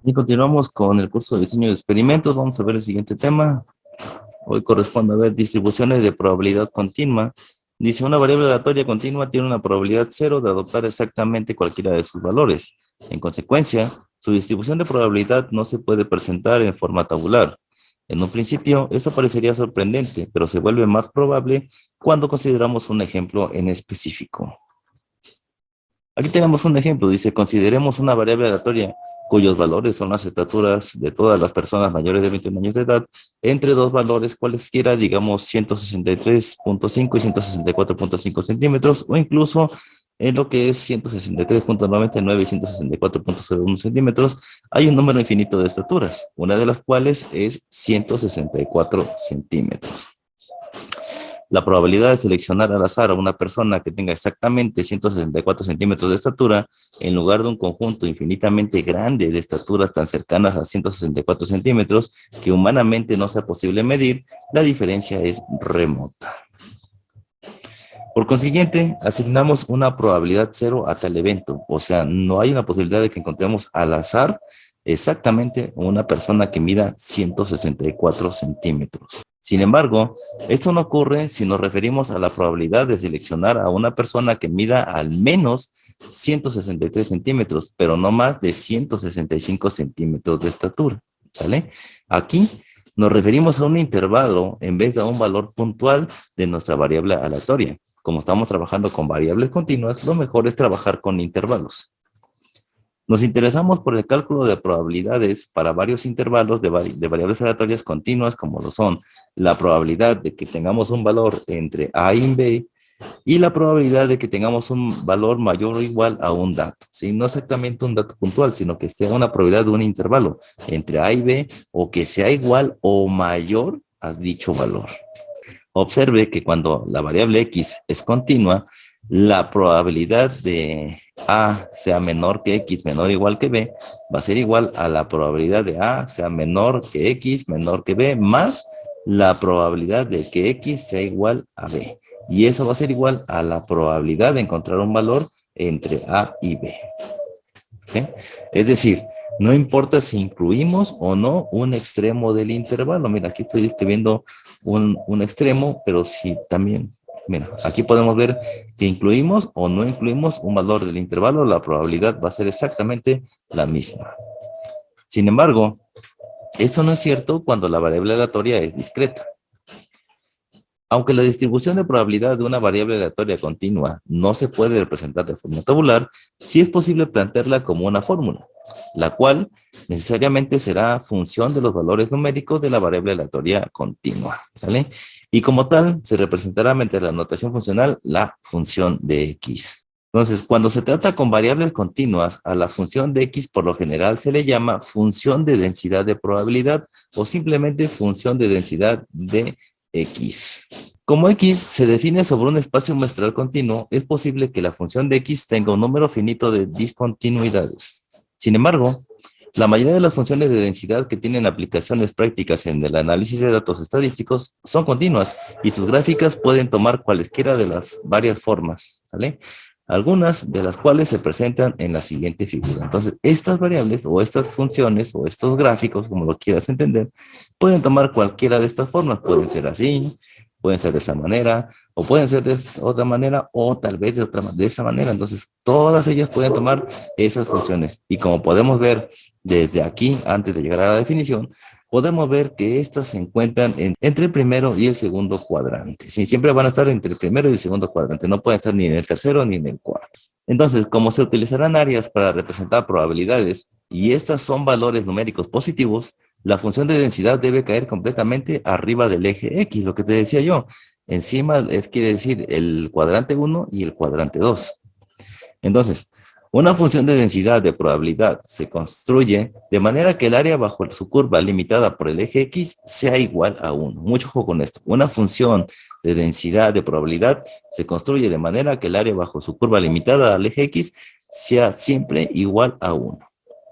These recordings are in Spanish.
Y continuamos con el curso de diseño de experimentos. Vamos a ver el siguiente tema. Hoy corresponde a ver distribuciones de probabilidad continua. Dice, una variable aleatoria continua tiene una probabilidad cero de adoptar exactamente cualquiera de sus valores. En consecuencia, su distribución de probabilidad no se puede presentar en forma tabular. En un principio, esto parecería sorprendente, pero se vuelve más probable cuando consideramos un ejemplo en específico. Aquí tenemos un ejemplo, dice, consideremos una variable aleatoria cuyos valores son las estaturas de todas las personas mayores de 21 años de edad, entre dos valores cualesquiera, digamos 163.5 y 164.5 centímetros, o incluso en lo que es 163.99 y 164.01 centímetros, hay un número infinito de estaturas, una de las cuales es 164 centímetros. La probabilidad de seleccionar al azar a una persona que tenga exactamente 164 centímetros de estatura en lugar de un conjunto infinitamente grande de estaturas tan cercanas a 164 centímetros que humanamente no sea posible medir, la diferencia es remota. Por consiguiente, asignamos una probabilidad cero a tal evento, o sea, no hay una posibilidad de que encontremos al azar exactamente una persona que mida 164 centímetros. Sin embargo, esto no ocurre si nos referimos a la probabilidad de seleccionar a una persona que mida al menos 163 centímetros, pero no más de 165 centímetros de estatura. ¿Vale? Aquí nos referimos a un intervalo en vez de a un valor puntual de nuestra variable aleatoria. Como estamos trabajando con variables continuas, lo mejor es trabajar con intervalos. Nos interesamos por el cálculo de probabilidades para varios intervalos de variables aleatorias continuas, como lo son la probabilidad de que tengamos un valor entre A y B y la probabilidad de que tengamos un valor mayor o igual a un dato. ¿Sí? No exactamente un dato puntual, sino que sea una probabilidad de un intervalo entre A y B o que sea igual o mayor a dicho valor. Observe que cuando la variable X es continua, la probabilidad de A sea menor que X, menor o igual que B, va a ser igual a la probabilidad de A sea menor que X, menor que B, más la probabilidad de que X sea igual a B. Y eso va a ser igual a la probabilidad de encontrar un valor entre A y B. ¿Okay? Es decir, no importa si incluimos o no un extremo del intervalo. Mira, aquí estoy escribiendo un extremo, pero si también, mira, aquí podemos ver que incluimos o no incluimos un valor del intervalo, la probabilidad va a ser exactamente la misma. Sin embargo, eso no es cierto cuando la variable aleatoria es discreta. Aunque la distribución de probabilidad de una variable aleatoria continua no se puede representar de forma tabular, sí es posible plantearla como una fórmula, la cual necesariamente será función de los valores numéricos de la variable aleatoria continua, ¿sale? Y como tal, se representará mediante la notación funcional la función de x. Entonces, cuando se trata con variables continuas, a la función de x por lo general se le llama función de densidad de probabilidad o simplemente función de densidad de x. Como x se define sobre un espacio muestral continuo, es posible que la función de x tenga un número finito de discontinuidades. Sin embargo, la mayoría de las funciones de densidad que tienen aplicaciones prácticas en el análisis de datos estadísticos son continuas y sus gráficas pueden tomar cualesquiera de las varias formas, ¿vale? Algunas de las cuales se presentan en la siguiente figura. Entonces, estas variables o estas funciones o estos gráficos, como lo quieras entender, pueden tomar cualquiera de estas formas. Pueden ser así, pueden ser de esta manera, o pueden ser de otra manera, o tal vez de esta manera. Entonces, todas ellas pueden tomar esas funciones. Y como podemos ver desde aquí, antes de llegar a la definición, podemos ver que estas se encuentran entre el primero y el segundo cuadrante. Sí, siempre van a estar entre el primero y el segundo cuadrante. No pueden estar ni en el tercero ni en el cuarto. Entonces, como se utilizarán áreas para representar probabilidades, y estas son valores numéricos positivos, la función de densidad debe caer completamente arriba del eje X, lo que te decía yo. Encima quiere decir el cuadrante 1 y el cuadrante 2. Entonces, una función de densidad de probabilidad se construye de manera que el área bajo su curva limitada por el eje X sea igual a 1. Mucho ojo con esto. Una función de densidad de probabilidad se construye de manera que el área bajo su curva limitada al eje X sea siempre igual a 1.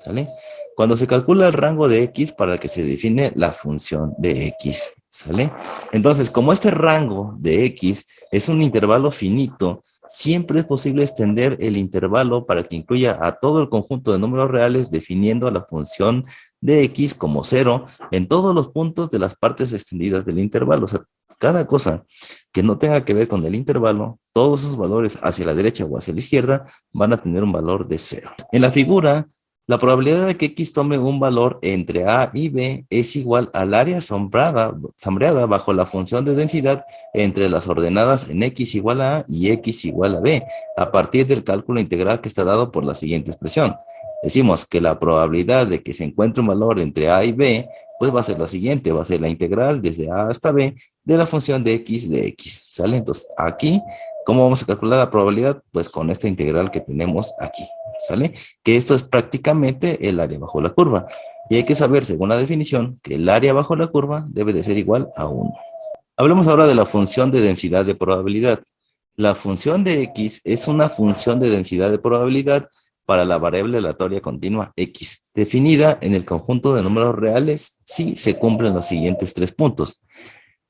¿Sale? Cuando se calcula el rango de X para el que se define la función de X. ¿Sale? Entonces, como este rango de X es un intervalo finito, siempre es posible extender el intervalo para que incluya a todo el conjunto de números reales definiendo a la función de X como 0 en todos los puntos de las partes extendidas del intervalo. O sea, cada cosa que no tenga que ver con el intervalo, todos sus valores hacia la derecha o hacia la izquierda van a tener un valor de 0. En la figura, la probabilidad de que X tome un valor entre A y B es igual al área sombreada bajo la función de densidad entre las ordenadas en X igual a A y X igual a B, a partir del cálculo integral que está dado por la siguiente expresión. Decimos que la probabilidad de que se encuentre un valor entre A y B, pues va a ser la siguiente, va a ser la integral desde A hasta B de la función de X, ¿sale? Entonces, aquí, ¿cómo vamos a calcular la probabilidad? Pues con esta integral que tenemos aquí, ¿sale? Que esto es prácticamente el área bajo la curva. Y hay que saber, según la definición, que el área bajo la curva debe de ser igual a 1. Hablemos ahora de la función de densidad de probabilidad. La función de X es una función de densidad de probabilidad para la variable aleatoria continua X, definida en el conjunto de números reales si se cumplen los siguientes 3 puntos.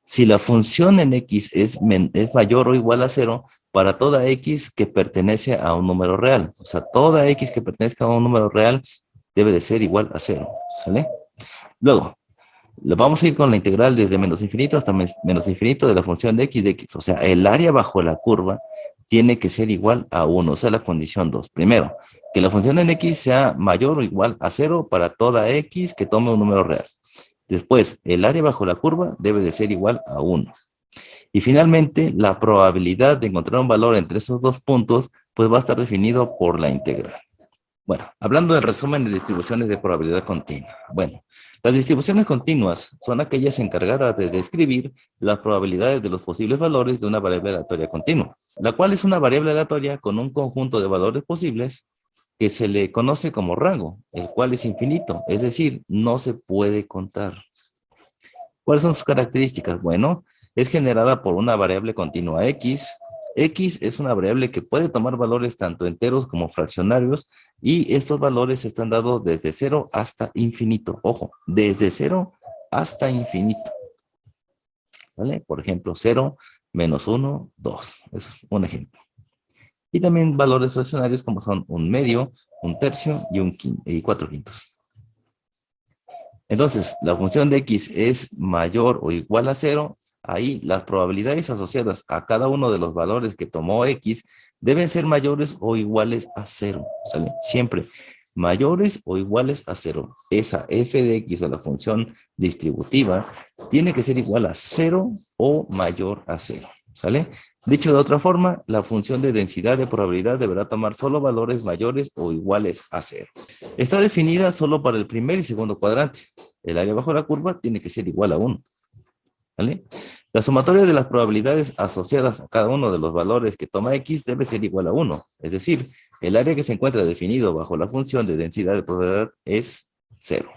Si la función en X es mayor o igual a 0 para toda X que pertenece a un número real. O sea, toda X que pertenezca a un número real debe de ser igual a 0, ¿sale? Luego, vamos a ir con la integral desde menos infinito hasta menos infinito de la función de X. O sea, el área bajo la curva tiene que ser igual a 1, o sea, la condición 2. Primero, que la función en X sea mayor o igual a 0 para toda X que tome un número real. Después, el área bajo la curva debe de ser igual a 1. Y finalmente, la probabilidad de encontrar un valor entre esos dos puntos, pues va a estar definido por la integral. Bueno, hablando del resumen de distribuciones de probabilidad continua. Bueno, las distribuciones continuas son aquellas encargadas de describir las probabilidades de los posibles valores de una variable aleatoria continua, la cual es una variable aleatoria con un conjunto de valores posibles que se le conoce como rango, el cual es infinito, es decir, no se puede contar. ¿Cuáles son sus características? Bueno, es generada por una variable continua X. X es una variable que puede tomar valores tanto enteros como fraccionarios y estos valores están dados desde 0 hasta infinito. Ojo, desde 0 hasta infinito. ¿Vale? Por ejemplo, 0, menos 1, 2. Es un ejemplo. Y también valores fraccionarios como son un medio, un tercio y 4 quintos. Entonces, la función de X es mayor o igual a 0, ahí las probabilidades asociadas a cada uno de los valores que tomó X deben ser mayores o iguales a 0, ¿sale? Siempre mayores o iguales a 0. Esa f de X o la función distributiva tiene que ser igual a 0 o mayor a 0, ¿sale? Dicho de otra forma, la función de densidad de probabilidad deberá tomar solo valores mayores o iguales a 0. Está definida solo para el primer y segundo cuadrante. El área bajo la curva tiene que ser igual a 1. ¿Vale? La sumatoria de las probabilidades asociadas a cada uno de los valores que toma X debe ser igual a 1. Es decir, el área que se encuentra definido bajo la función de densidad de probabilidad es 0.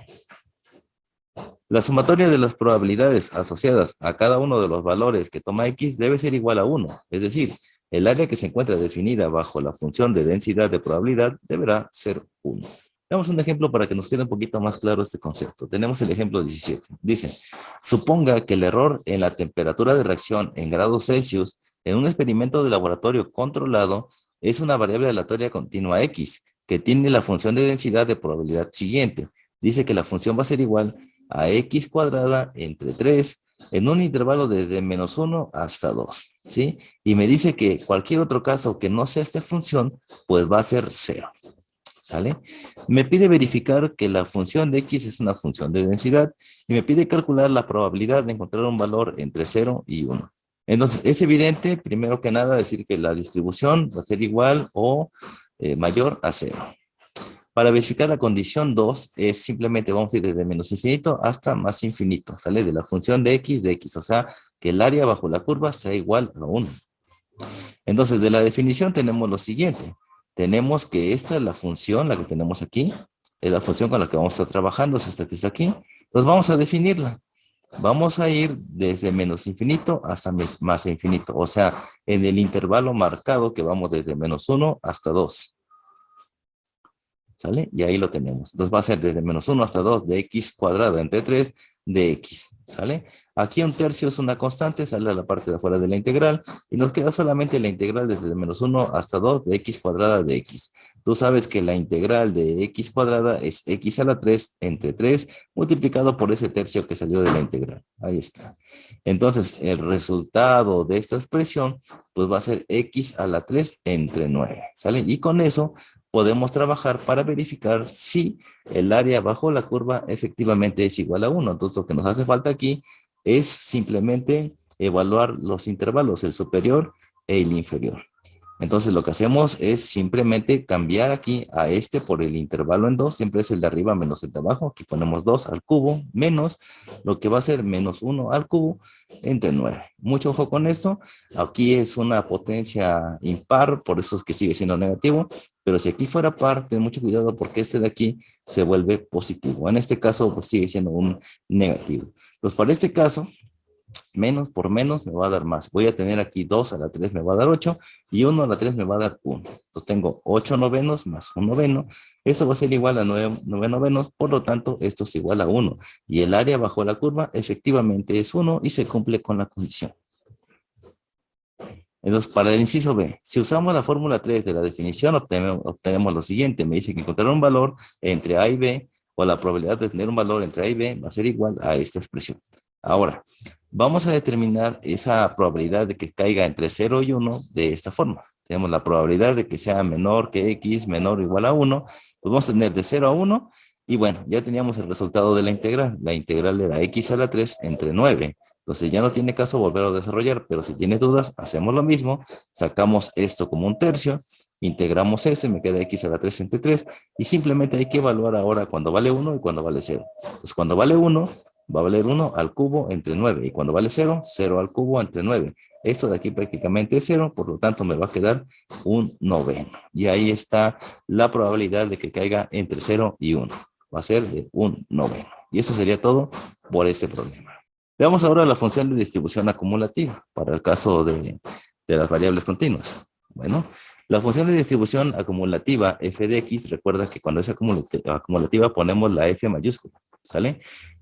La sumatoria de las probabilidades asociadas a cada uno de los valores que toma X debe ser igual a 1. Es decir, el área que se encuentra definida bajo la función de densidad de probabilidad deberá ser 1. Veamos un ejemplo para que nos quede un poquito más claro este concepto. Tenemos el ejemplo 17. Dice, suponga que el error en la temperatura de reacción en grados Celsius en un experimento de laboratorio controlado es una variable aleatoria continua X, que tiene la función de densidad de probabilidad siguiente. Dice que la función va a ser igual a X cuadrada entre 3 en un intervalo desde menos 1 hasta 2, ¿sí? Y me dice que cualquier otro caso que no sea esta función, pues va a ser 0. ¿Sale? Me pide verificar que la función de X es una función de densidad y me pide calcular la probabilidad de encontrar un valor entre 0 y 1. Entonces, es evidente, primero que nada, decir que la distribución va a ser igual o mayor a 0. Para verificar la condición 2, es simplemente vamos a ir desde menos infinito hasta más infinito, ¿sale? De la función de X, o sea, que el área bajo la curva sea igual a 1. Entonces, de la definición tenemos lo siguiente. Tenemos que esta es la función, la que tenemos aquí, es la función con la que vamos a estar trabajando, es esta que está aquí. Entonces vamos a definirla. Vamos a ir desde menos infinito hasta más infinito, o sea, en el intervalo marcado que vamos desde menos 1 hasta 2. ¿Sale? Y ahí lo tenemos. Entonces va a ser desde menos 1 hasta 2 de X cuadrada entre 3 de X. ¿Sale? Aquí un tercio es una constante, sale a la parte de afuera de la integral y nos queda solamente la integral desde menos 1 hasta 2 de x cuadrada de x. Tú sabes que la integral de x cuadrada es x a la 3 entre 3 multiplicado por ese tercio que salió de la integral. Ahí está. Entonces, el resultado de esta expresión pues va a ser x a la 3 entre 9. ¿Sale? Y con eso podemos trabajar para verificar si el área bajo la curva efectivamente es igual a 1. Entonces, lo que nos hace falta aquí es simplemente evaluar los intervalos, el superior e el inferior. Entonces, lo que hacemos es simplemente cambiar aquí a este por el intervalo en 2. Siempre es el de arriba menos el de abajo. Aquí ponemos 2 al cubo menos lo que va a ser menos 1 al cubo entre 9. Mucho ojo con esto. Aquí es una potencia impar, por eso es que sigue siendo negativo. Pero si aquí fuera par, ten mucho cuidado porque este de aquí se vuelve positivo. En este caso, pues sigue siendo un negativo. Pues para este caso, menos por menos me va a dar más. Voy a tener aquí 2 a la 3 me va a dar 8 y 1 a la 3 me va a dar 1. Entonces tengo 8 novenos más 1 noveno. Eso va a ser igual a 9 novenos, por lo tanto esto es igual a 1. Y el área bajo la curva efectivamente es 1 y se cumple con la condición. Entonces, para el inciso B, si usamos la fórmula 3 de la definición, obtenemos lo siguiente. Me dice que encontrar un valor entre A y B, o la probabilidad de tener un valor entre A y B, va a ser igual a esta expresión. Ahora, vamos a determinar esa probabilidad de que caiga entre 0 y 1 de esta forma. Tenemos la probabilidad de que sea menor que X, menor o igual a 1. Pues vamos a tener de 0 a 1. Y bueno, ya teníamos el resultado de la integral. La integral era X a la 3 entre 9. Entonces ya no tiene caso volver a desarrollar, pero si tienes dudas, hacemos lo mismo, sacamos esto como un tercio, integramos ese, me queda x a la 3 entre 3, y simplemente hay que evaluar ahora cuando vale 1 y cuando vale 0. Pues cuando vale 1, va a valer 1 al cubo entre 9, y cuando vale 0, 0 al cubo entre 9. Esto de aquí prácticamente es 0, por lo tanto me va a quedar un noveno. Y ahí está la probabilidad de que caiga entre 0 y 1. Va a ser de un noveno. Y eso sería todo por este problema. Veamos ahora la función de distribución acumulativa para el caso de las variables continuas. Bueno, la función de distribución acumulativa f de x, recuerda que cuando es acumulativa ponemos la f mayúscula, ¿sale?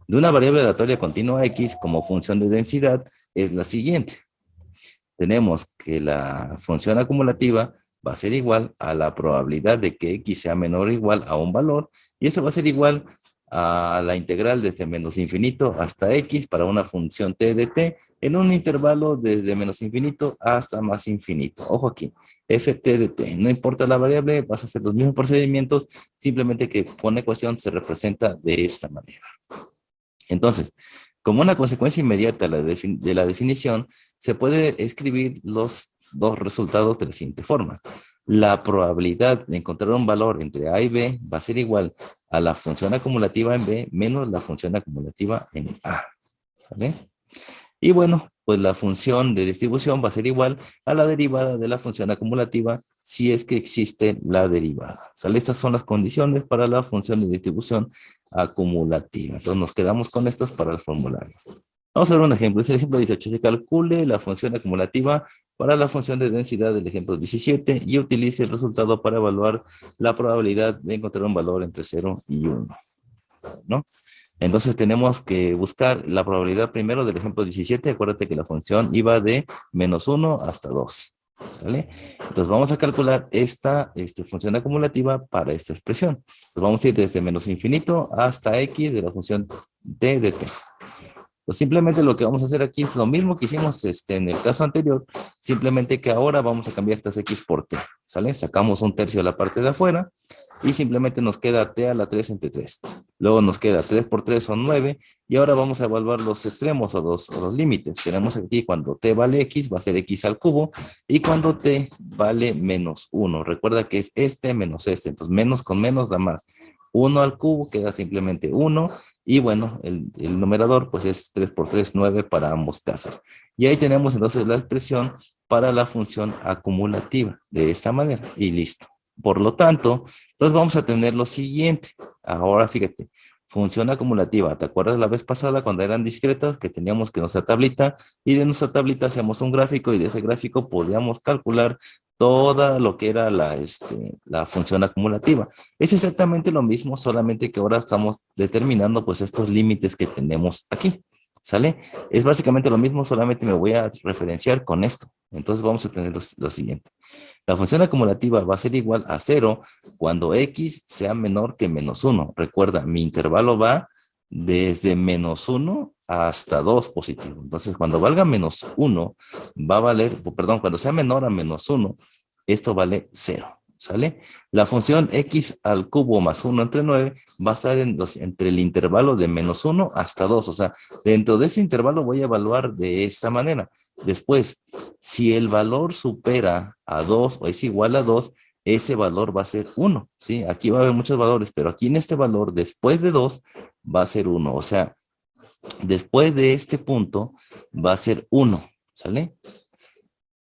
De una variable aleatoria continua x como función de densidad es la siguiente. Tenemos que la función acumulativa va a ser igual a la probabilidad de que x sea menor o igual a un valor, y eso va a ser igual a la integral desde menos infinito hasta x para una función t de t en un intervalo desde menos infinito hasta más infinito. Ojo aquí, ft de t. No importa la variable, vas a hacer los mismos procedimientos, simplemente que con la ecuación se representa de esta manera. Entonces, como una consecuencia inmediata de la definición, se puede escribir los dos resultados de la siguiente forma. La probabilidad de encontrar un valor entre A y B va a ser igual a la función acumulativa en B menos la función acumulativa en A. ¿Vale? Y bueno, pues la función de distribución va a ser igual a la derivada de la función acumulativa si es que existe la derivada. ¿Sale? Estas son las condiciones para la función de distribución acumulativa. Entonces nos quedamos con estas para el formulario. Vamos a ver un ejemplo. Es el ejemplo 18. Se calcule la función acumulativa para la función de densidad del ejemplo 17 y utilice el resultado para evaluar la probabilidad de encontrar un valor entre 0 y 1. ¿No? Entonces tenemos que buscar la probabilidad primero del ejemplo 17. Acuérdate que la función iba de menos 1 hasta 2. ¿Vale? Entonces vamos a calcular esta función acumulativa para esta expresión. Entonces vamos a ir desde menos infinito hasta x de la función t de t. Pues simplemente lo que vamos a hacer aquí es lo mismo que hicimos en el caso anterior, simplemente que ahora vamos a cambiar estas x por t, ¿sale? Sacamos un tercio de la parte de afuera y simplemente nos queda t a la 3 entre 3. Luego nos queda 3 por 3 son 9 y ahora vamos a evaluar los extremos o los límites. Tenemos aquí cuando t vale x va a ser x al cubo y cuando t vale menos 1. Recuerda que es este menos este, entonces menos con menos da más. 1 al cubo queda simplemente 1 y bueno, el numerador pues es 3 por 3, 9 para ambos casos. Y ahí tenemos entonces la expresión para la función acumulativa de esta manera y listo. Por lo tanto, entonces vamos a tener lo siguiente. Ahora fíjate, función acumulativa. ¿Te acuerdas la vez pasada cuando eran discretas que teníamos que nuestra tablita y de nuestra tablita hacíamos un gráfico y de ese gráfico podíamos calcular toda lo que era la función acumulativa? Es exactamente lo mismo, solamente que ahora estamos determinando pues estos límites que tenemos aquí. ¿Sale? Es básicamente lo mismo, solamente me voy a referenciar con esto. Entonces vamos a tener lo siguiente. La función acumulativa va a ser igual a 0 cuando x sea menor que -1. Recuerda, mi intervalo va desde -1 hasta 2 positivo. Entonces, cuando valga -1, va a valer, perdón, cuando sea menor a -1, esto vale 0. ¿Sale? La función x al cubo más 1 entre 9 va a estar entre el intervalo de -1 hasta 2. O sea, dentro de ese intervalo voy a evaluar de esta manera. Después, si el valor supera a 2 o es igual a 2, ese valor va a ser 1, ¿sí? Aquí va a haber muchos valores, pero aquí en este valor, después de 2, va a ser 1. O sea, después de este punto, va a ser 1, ¿sale?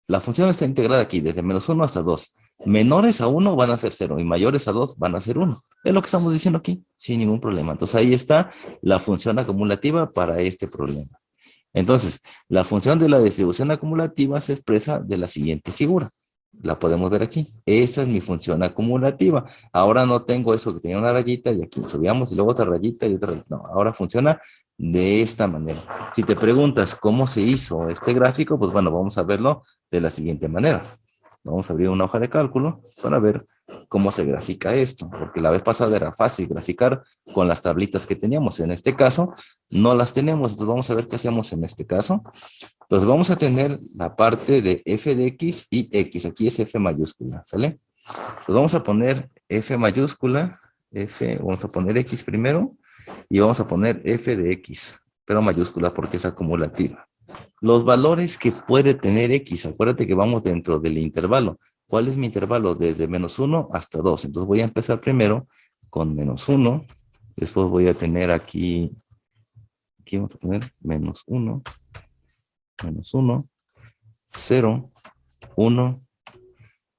La función está integrada aquí, desde -1 hasta 2. Menores a 1 van a ser 0 y mayores a 2 van a ser 1. Es lo que estamos diciendo aquí, sin ningún problema. Entonces ahí está la función acumulativa para este problema. Entonces, la función de la distribución acumulativa se expresa de la siguiente figura. La podemos ver aquí. Esta es mi función acumulativa. Ahora no tengo eso que tenía una rayita y aquí subíamos y luego otra rayita y otra rayita. No, ahora funciona de esta manera. Si te preguntas cómo se hizo este gráfico, pues bueno, vamos a verlo de la siguiente manera. Vamos a abrir una hoja de cálculo para ver cómo se grafica esto, porque la vez pasada era fácil graficar con las tablitas que teníamos. En este caso, no las tenemos, entonces vamos a ver qué hacemos en este caso. Entonces vamos a tener la parte de f de x y x, aquí es f mayúscula, ¿sale? Pues vamos a poner f mayúscula, vamos a poner x primero, y vamos a poner f de x, pero mayúscula porque es acumulativa. Los valores que puede tener X, acuérdate que vamos dentro del intervalo. ¿Cuál es mi intervalo? Desde -1 hasta 2. Entonces voy a empezar primero con -1. Después voy a tener aquí vamos a poner -1, -1, 0, 1.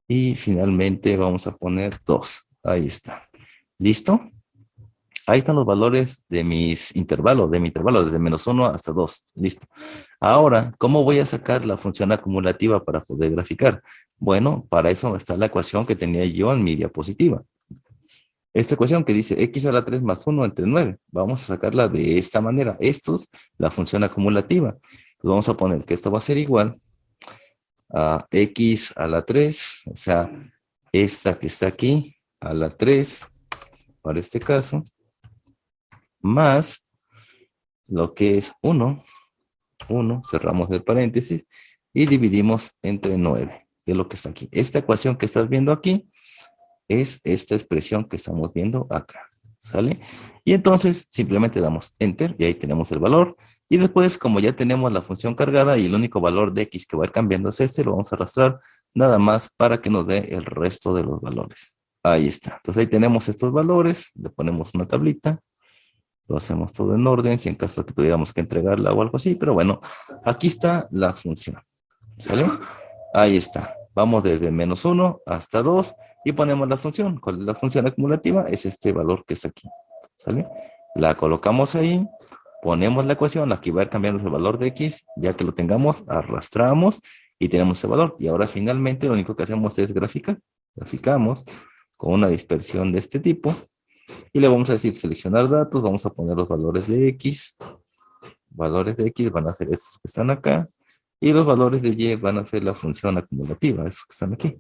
Y finalmente vamos a poner 2. Ahí está. ¿Listo? Ahí están los valores de mis intervalos, de mi intervalo, desde -1 hasta 2. Listo. Ahora, ¿cómo voy a sacar la función acumulativa para poder graficar? Bueno, para eso está la ecuación que tenía yo en mi diapositiva. Esta ecuación que dice x a la 3 más 1 entre 9. Vamos a sacarla de esta manera. Esto es la función acumulativa. Pues vamos a poner que esto va a ser igual a x a la 3, o sea, esta que está aquí, a la 3, para este caso, más lo que es 1, cerramos el paréntesis, y dividimos entre 9, que es lo que está aquí. Esta ecuación que estás viendo aquí es esta expresión que estamos viendo acá, ¿sale? Y entonces simplemente damos Enter y ahí tenemos el valor. Y después, como ya tenemos la función cargada y el único valor de X que va a ir cambiando es este, lo vamos a arrastrar nada más para que nos dé el resto de los valores. Ahí está. Entonces ahí tenemos estos valores, le ponemos una tablita, lo hacemos todo en orden, si en caso de que tuviéramos que entregarla o algo así, pero bueno, aquí está la función, ¿sale? Ahí está. Vamos desde -1 hasta 2 y ponemos la función. ¿Cuál es la función acumulativa? Es este valor que está aquí, ¿sale? La colocamos ahí, ponemos la ecuación, aquí va a ir cambiando el valor de X, ya que lo tengamos, arrastramos y tenemos ese valor. Y ahora finalmente lo único que hacemos es graficar. Graficamos con una dispersión de este tipo y le vamos a decir seleccionar datos, vamos a poner los valores de X. Valores de X van a ser estos que están acá. Y los valores de Y van a ser la función acumulativa, esos que están aquí.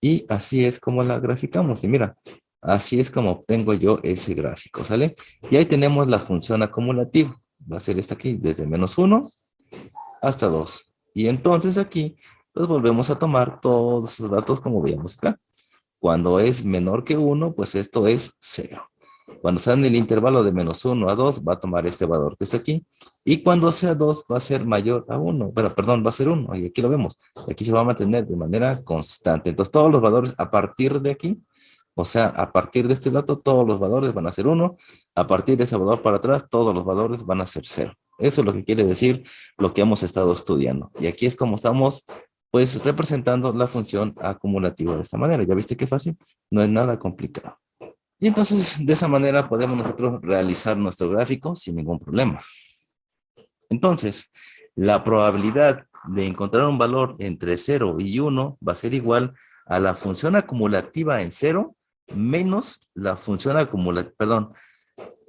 Y así es como la graficamos. Y mira, así es como obtengo yo ese gráfico, ¿sale? Y ahí tenemos la función acumulativa. Va a ser esta aquí, desde -1 hasta 2. Y entonces aquí, pues volvemos a tomar todos los datos como veíamos acá. Cuando es menor que 1, pues esto es 0. Cuando está en el intervalo de -1 a 2, va a tomar este valor que está aquí. Y cuando sea 2, va a ser mayor a 1. Pero, perdón, va a ser 1. Y aquí lo vemos. Aquí se va a mantener de manera constante. Entonces, todos los valores a partir de aquí, o sea, a partir de este dato, todos los valores van a ser 1. A partir de ese valor para atrás, todos los valores van a ser 0. Eso es lo que quiere decir lo que hemos estado estudiando. Y aquí es como estamos, pues, representando la función acumulativa de esta manera. ¿Ya viste qué fácil? No es nada complicado. Y entonces, de esa manera podemos nosotros realizar nuestro gráfico sin ningún problema. Entonces, la probabilidad de encontrar un valor entre 0 y 1 va a ser igual a la función acumulativa en 0 menos la función acumulativa, perdón,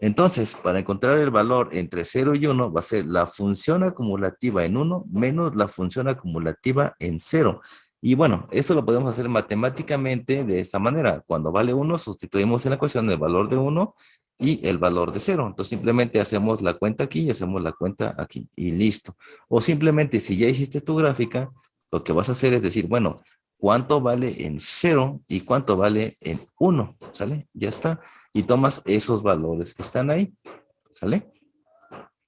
Entonces, para encontrar el valor entre 0 y 1, va a ser la función acumulativa en 1 menos la función acumulativa en 0. Y bueno, eso lo podemos hacer matemáticamente de esta manera. Cuando vale 1, sustituimos en la ecuación el valor de 1 y el valor de 0. Entonces, simplemente hacemos la cuenta aquí y hacemos la cuenta aquí. Y listo. O simplemente, si ya hiciste tu gráfica, lo que vas a hacer es decir, bueno, ¿cuánto vale en 0 y cuánto vale en 1? ¿Sale? Ya está. Y tomas esos valores que están ahí, ¿sale?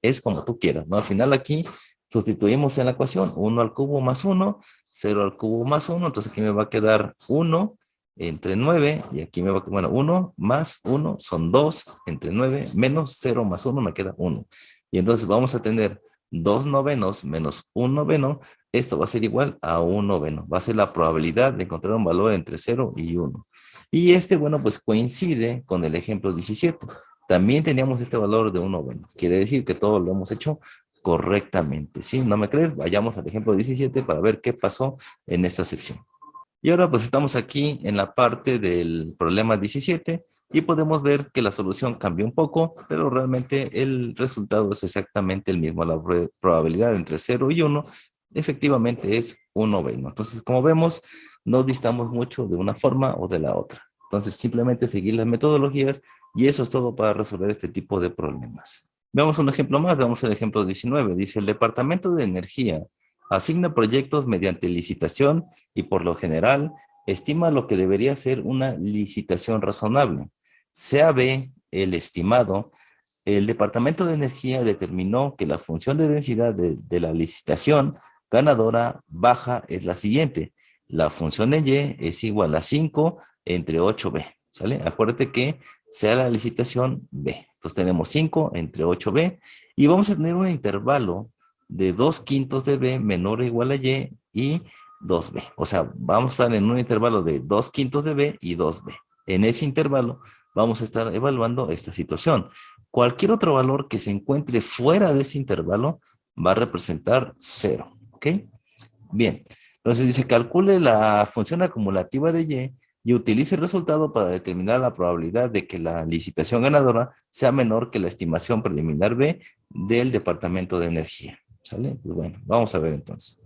Es como tú quieras, ¿no? Al final aquí sustituimos en la ecuación 1 al cubo más 1, 0 al cubo más 1, entonces aquí me va a quedar 1 entre 9, y aquí me va a quedar, bueno, 1 más 1 son 2 entre 9, menos 0 más 1 me queda 1. Y entonces vamos a tener 2 novenos menos 1 noveno, esto va a ser igual a 1 noveno. Va a ser la probabilidad de encontrar un valor entre 0 y 1. Y este, bueno, pues coincide con el ejemplo 17. También teníamos este valor de 1 noveno. Quiere decir que todo lo hemos hecho correctamente. ¿Sí? ¿No me crees? Vayamos al ejemplo 17 para ver qué pasó en esta sección. Y ahora pues estamos aquí en la parte del problema 17 y podemos ver que la solución cambió un poco, pero realmente el resultado es exactamente el mismo. La probabilidad entre 0 y 1 efectivamente es 1 noveno. Entonces, como vemos, no distamos mucho de una forma o de la otra. Entonces, simplemente seguir las metodologías y eso es todo para resolver este tipo de problemas. Veamos un ejemplo más, veamos el ejemplo 19. Dice, el Departamento de Energía asigna proyectos mediante licitación y por lo general estima lo que debería ser una licitación razonable. Sea B el estimado, el Departamento de Energía determinó que la función de densidad de la licitación ganadora baja es la siguiente. La función en Y es igual a 5 entre 8B. ¿Sale? Acuérdate que sea la licitación B. Entonces tenemos 5 entre 8B y vamos a tener un intervalo de 2 quintos de B menor o igual a y 2B. O sea, vamos a estar en un intervalo de 2 quintos de B y 2B. En ese intervalo vamos a estar evaluando esta situación. Cualquier otro valor que se encuentre fuera de ese intervalo va a representar 0. ¿Ok? Bien. Entonces dice, calcule la función acumulativa de y utilice el resultado para determinar la probabilidad de que la licitación ganadora sea menor que la estimación preliminar B del Departamento de Energía. ¿Sale? Pues bueno, vamos a ver entonces.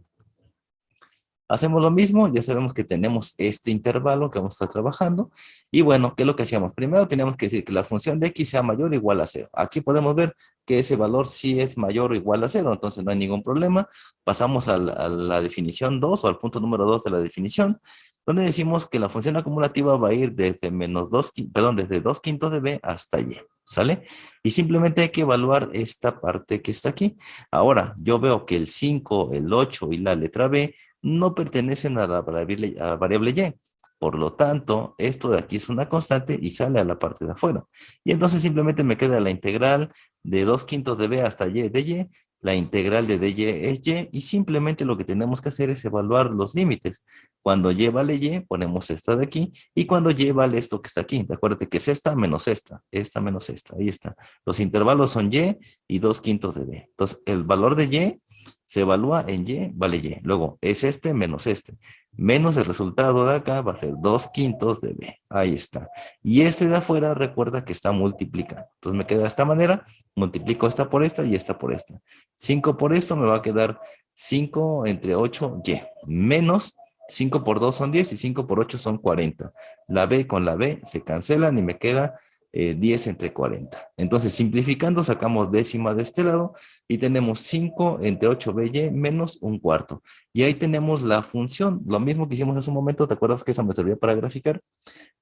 Hacemos lo mismo, ya sabemos que tenemos este intervalo que vamos a estar trabajando. Y bueno, ¿qué es lo que hacíamos? Primero tenemos que decir que la función de x sea mayor o igual a 0. Aquí podemos ver que ese valor sí es mayor o igual a 0, entonces no hay ningún problema. Pasamos a la definición 2 o al punto número 2 de la definición, donde decimos que la función acumulativa va a ir desde desde 2 quintos de b hasta y. ¿Sale? Y simplemente hay que evaluar esta parte que está aquí. Ahora, yo veo que el 5, el 8 y la letra b no pertenecen a la variable y. Por lo tanto, esto de aquí es una constante y sale a la parte de afuera. Y entonces simplemente me queda la integral de 2 quintos de b hasta y de y. La integral de dy es y simplemente lo que tenemos que hacer es evaluar los límites. Cuando y vale y, ponemos esta de aquí y cuando y vale esto que está aquí. Acuérdate que es esta menos esta menos esta. Ahí está. Los intervalos son y 2 quintos de b. Entonces, el valor de y se evalúa en y, vale y. Luego, es este menos este. Menos el resultado de acá va a ser 2 quintos de b. Ahí está. Y este de afuera, recuerda que está multiplicando. Entonces me queda de esta manera. Multiplico esta por esta y esta por esta. 5 por esto me va a quedar 5 entre 8 y. Menos 5 por 2 son 10 y 5 por 8 son 40. La b con la b se cancelan y me queda 10 entre 40. Entonces, simplificando, sacamos décima de este lado y tenemos 5 entre 8by menos un cuarto. Y ahí tenemos la función, lo mismo que hicimos hace un momento, ¿te acuerdas que esa me servía para graficar?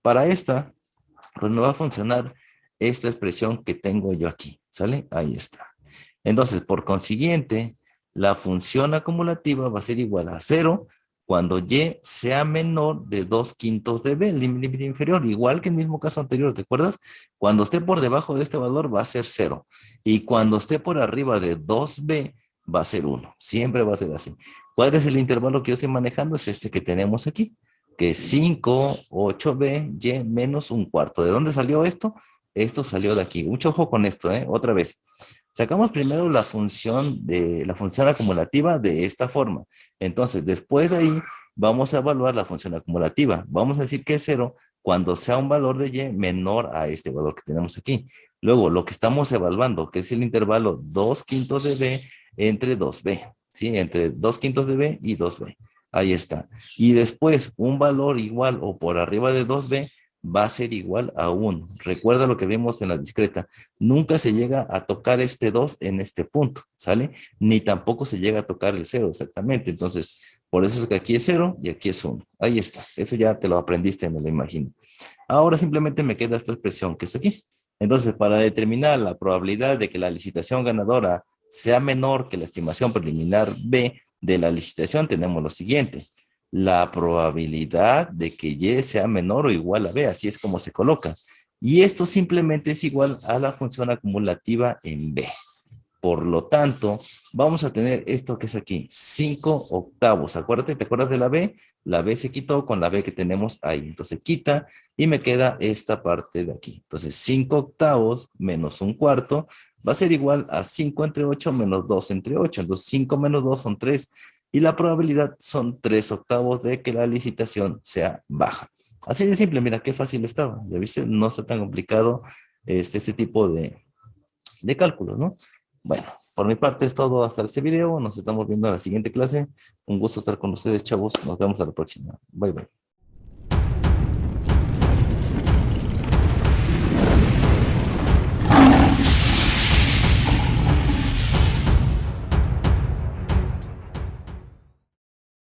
Para esta, pues me va a funcionar esta expresión que tengo yo aquí, ¿sale? Ahí está. Entonces, por consiguiente, la función acumulativa va a ser igual a 0 cuando y sea menor de 2 quintos de b, el límite inferior, igual que el mismo caso anterior, ¿te acuerdas? Cuando esté por debajo de este valor va a ser 0 y cuando esté por arriba de 2b va a ser 1, siempre va a ser así. ¿Cuál es el intervalo que yo estoy manejando? Es este que tenemos aquí, que es 5, 8b, y menos un cuarto. ¿De dónde salió esto? Esto salió de aquí. Mucho ojo con esto, otra vez. Sacamos primero la función acumulativa de esta forma. Entonces, después de ahí, vamos a evaluar la función acumulativa. Vamos a decir que es 0 cuando sea un valor de Y menor a este valor que tenemos aquí. Luego, lo que estamos evaluando, que es el intervalo 2/5 de B entre 2B, ¿sí? Entre 2/5 de B y 2B. Ahí está. Y después, un valor igual o por arriba de 2B va a ser igual a 1. Recuerda lo que vimos en la discreta. Nunca se llega a tocar este 2 en este punto, ¿sale? Ni tampoco se llega a tocar el 0 exactamente. Entonces, por eso es que aquí es 0 y aquí es 1. Ahí está. Eso ya te lo aprendiste, me lo imagino. Ahora simplemente me queda esta expresión que está aquí. Entonces, para determinar la probabilidad de que la licitación ganadora sea menor que la estimación preliminar B de la licitación, tenemos lo siguiente. La probabilidad de que Y sea menor o igual a B, así es como se coloca. Y esto simplemente es igual a la función acumulativa en B. Por lo tanto, vamos a tener esto que es aquí, 5/8. Acuérdate, ¿te acuerdas de la B? La B se quitó con la B que tenemos ahí. Entonces quita y me queda esta parte de aquí. Entonces 5/8 menos 1/4 va a ser igual a 5 entre 8 menos 2 entre 8. Entonces 5 menos 2 son 3 y la probabilidad son 3/8 de que la licitación sea baja. Así de simple, mira qué fácil estaba. Ya viste, no está tan complicado este tipo de cálculos, ¿no? Bueno, por mi parte es todo hasta este video. Nos estamos viendo en la siguiente clase. Un gusto estar con ustedes, chavos. Nos vemos a la próxima. Bye, bye.